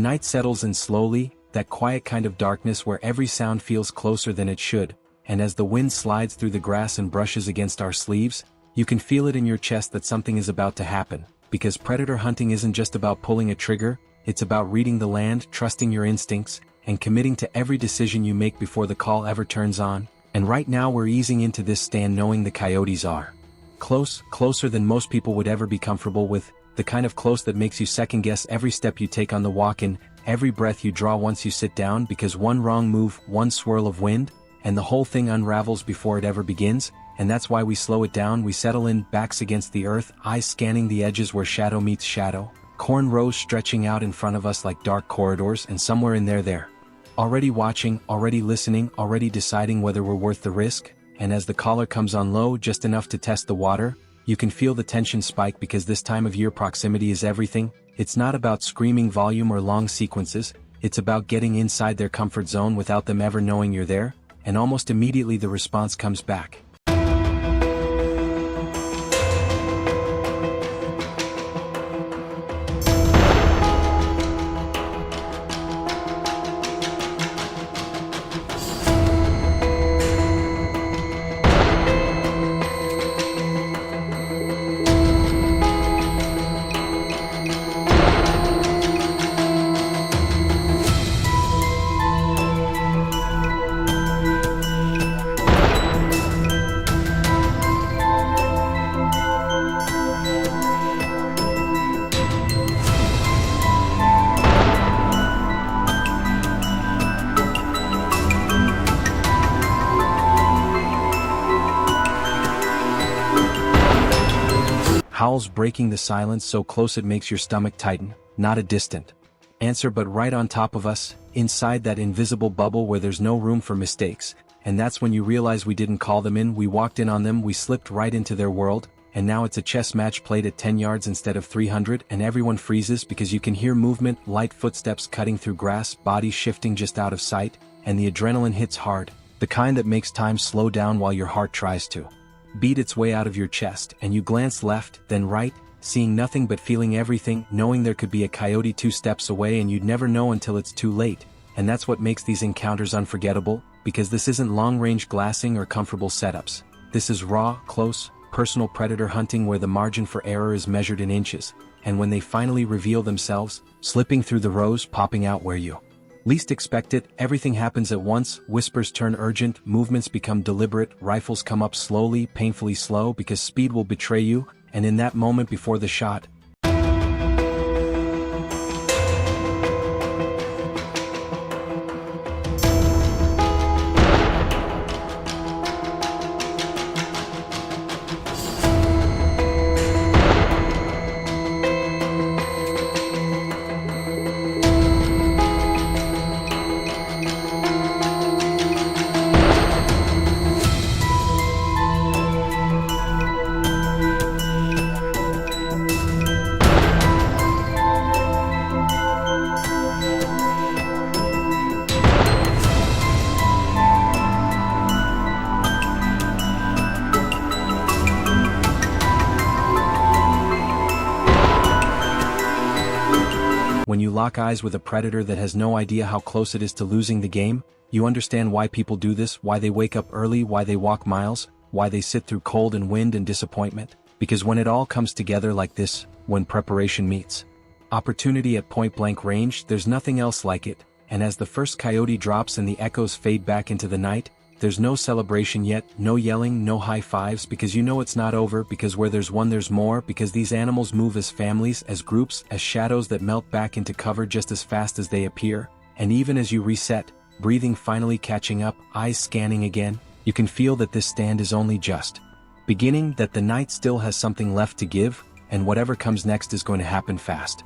night settles in slowly, that quiet kind of darkness where every sound feels closer than it should, and as the wind slides through the grass and brushes against our sleeves, you can feel it in your chest that something is about to happen, because predator hunting isn't just about pulling a trigger, it's about reading the land, trusting your instincts, and committing to every decision you make before the call ever turns on. And right now we're easing into this stand knowing the coyotes are closer than most people would ever be comfortable with, the kind of close that makes you second-guess every step you take on the walk and every breath you draw once you sit down, because one wrong move, one swirl of wind, and the whole thing unravels before it ever begins. And that's why we slow it down, we settle in, backs against the earth, eyes scanning the edges where shadow meets shadow, corn rows stretching out in front of us like dark corridors, and somewhere in there. Already watching, already listening, already deciding whether we're worth the risk, and as the collar comes on low just enough to test the water, you can feel the tension spike, because this time of year proximity is everything. It's not about screaming volume or long sequences, it's about getting inside their comfort zone without them ever knowing you're there, and almost immediately the response comes back. Howls breaking the silence so close it makes your stomach tighten, not a distant answer but right on top of us, inside that invisible bubble where there's no room for mistakes. And that's when you realize we didn't call them in, we walked in on them, we slipped right into their world, and now it's a chess match played at 10 yards instead of 300, and everyone freezes because you can hear movement, light footsteps cutting through grass, bodies shifting just out of sight, and the adrenaline hits hard, the kind that makes time slow down while your heart tries to beat its way out of your chest, and you glance left, then right, seeing nothing but feeling everything, knowing there could be a coyote 2 steps away and you'd never know until it's too late. And that's what makes these encounters unforgettable, because this isn't long-range glassing or comfortable setups. This is raw, close, personal predator hunting where the margin for error is measured in inches, and when they finally reveal themselves, slipping through the rows, popping out where you least expect it, everything happens at once, whispers turn urgent, movements become deliberate, rifles come up slowly, painfully slow, because speed will betray you, and in that moment before the shot, when you lock eyes with a predator that has no idea how close it is to losing the game, you understand why people do this, why they wake up early, why they walk miles, why they sit through cold and wind and disappointment. Because when it all comes together like this, when preparation meets opportunity at point-blank range, there's nothing else like it, and as the first coyote drops and the echoes fade back into the night, there's no celebration yet, no yelling, no high fives, because you know it's not over, because where there's one there's more, because these animals move as families, as groups, as shadows that melt back into cover just as fast as they appear, and even as you reset, breathing finally catching up, eyes scanning again, you can feel that this stand is only just beginning, that the night still has something left to give, and whatever comes next is going to happen fast.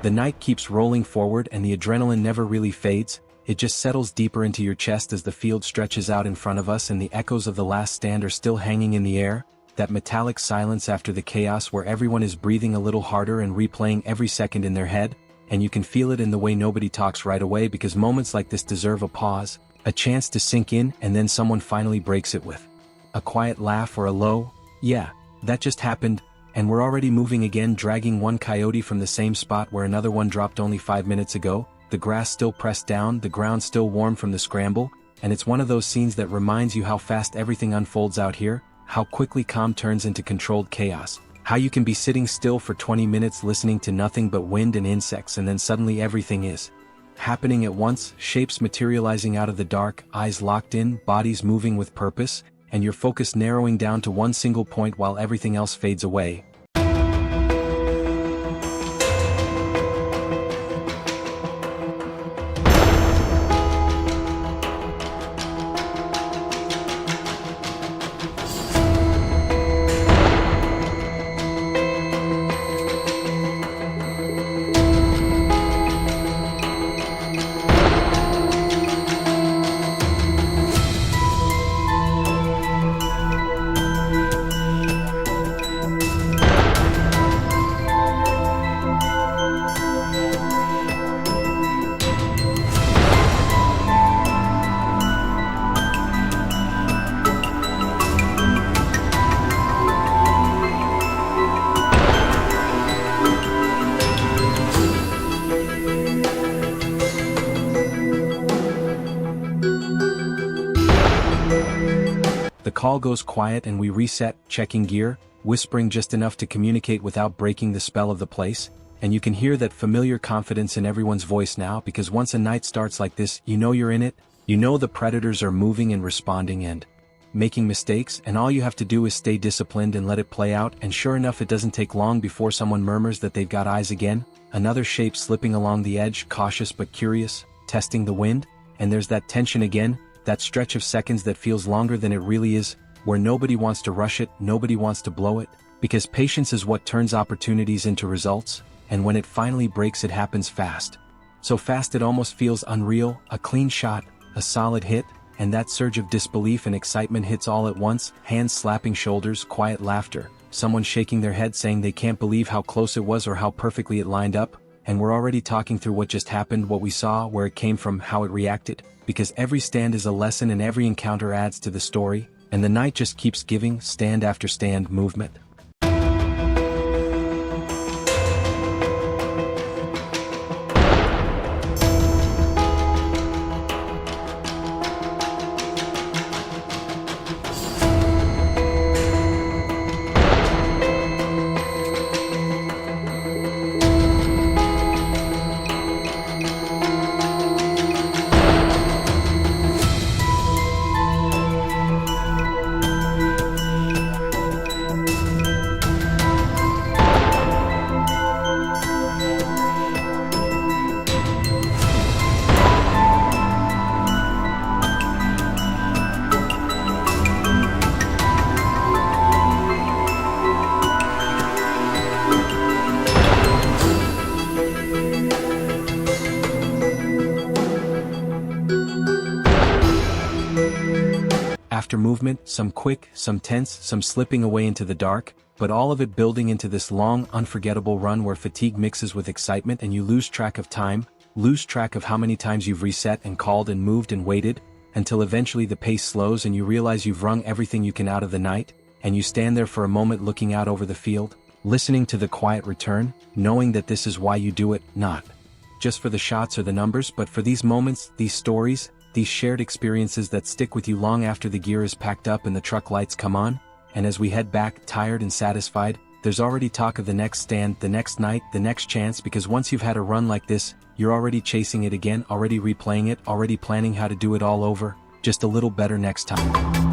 The night keeps rolling forward and the adrenaline never really fades, it just settles deeper into your chest as the field stretches out in front of us and the echoes of the last stand are still hanging in the air, that metallic silence after the chaos where everyone is breathing a little harder and replaying every second in their head, and you can feel it in the way nobody talks right away because moments like this deserve a pause, a chance to sink in, and then someone finally breaks it with a quiet laugh or a low, "Yeah, that just happened," and we're already moving again, dragging one coyote from the same spot where another one dropped only 5 minutes ago, the grass still pressed down, the ground still warm from the scramble, and it's one of those scenes that reminds you how fast everything unfolds out here, how quickly calm turns into controlled chaos, how you can be sitting still for 20 minutes listening to nothing but wind and insects and then suddenly everything is happening at once, shapes materializing out of the dark, eyes locked in, bodies moving with purpose, and your focus narrowing down to one single point while everything else fades away. The call goes quiet and we reset, checking gear, whispering just enough to communicate without breaking the spell of the place, and you can hear that familiar confidence in everyone's voice now because once a night starts like this, you know you're in it, you know the predators are moving and responding and making mistakes, and all you have to do is stay disciplined and let it play out, and sure enough it doesn't take long before someone murmurs that they've got eyes again, another shape slipping along the edge, cautious but curious, testing the wind, and there's that tension again, that stretch of seconds that feels longer than it really is, where nobody wants to rush it, nobody wants to blow it, because patience is what turns opportunities into results, and when it finally breaks it happens fast. So fast it almost feels unreal, a clean shot, a solid hit, and that surge of disbelief and excitement hits all at once, hands slapping shoulders, quiet laughter, someone shaking their head saying they can't believe how close it was or how perfectly it lined up, and we're already talking through what just happened, what we saw, where it came from, how it reacted, because every stand is a lesson and every encounter adds to the story, and the night just keeps giving, stand after stand, movement. After movement, some quick, some tense, some slipping away into the dark, but all of it building into this long, unforgettable run where fatigue mixes with excitement and you lose track of time, lose track of how many times you've reset and called and moved and waited, until eventually the pace slows and you realize you've wrung everything you can out of the night, and you stand there for a moment looking out over the field, listening to the quiet return, knowing that this is why you do it, not just for the shots or the numbers, but for these moments, these stories, these shared experiences that stick with you long after the gear is packed up and the truck lights come on, and as we head back, tired and satisfied, there's already talk of the next stand, the next night, the next chance, because once you've had a run like this, you're already chasing it again, already replaying it, already planning how to do it all over, just a little better next time.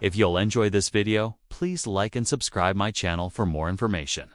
If you'll enjoy this video, please like and subscribe my channel for more information.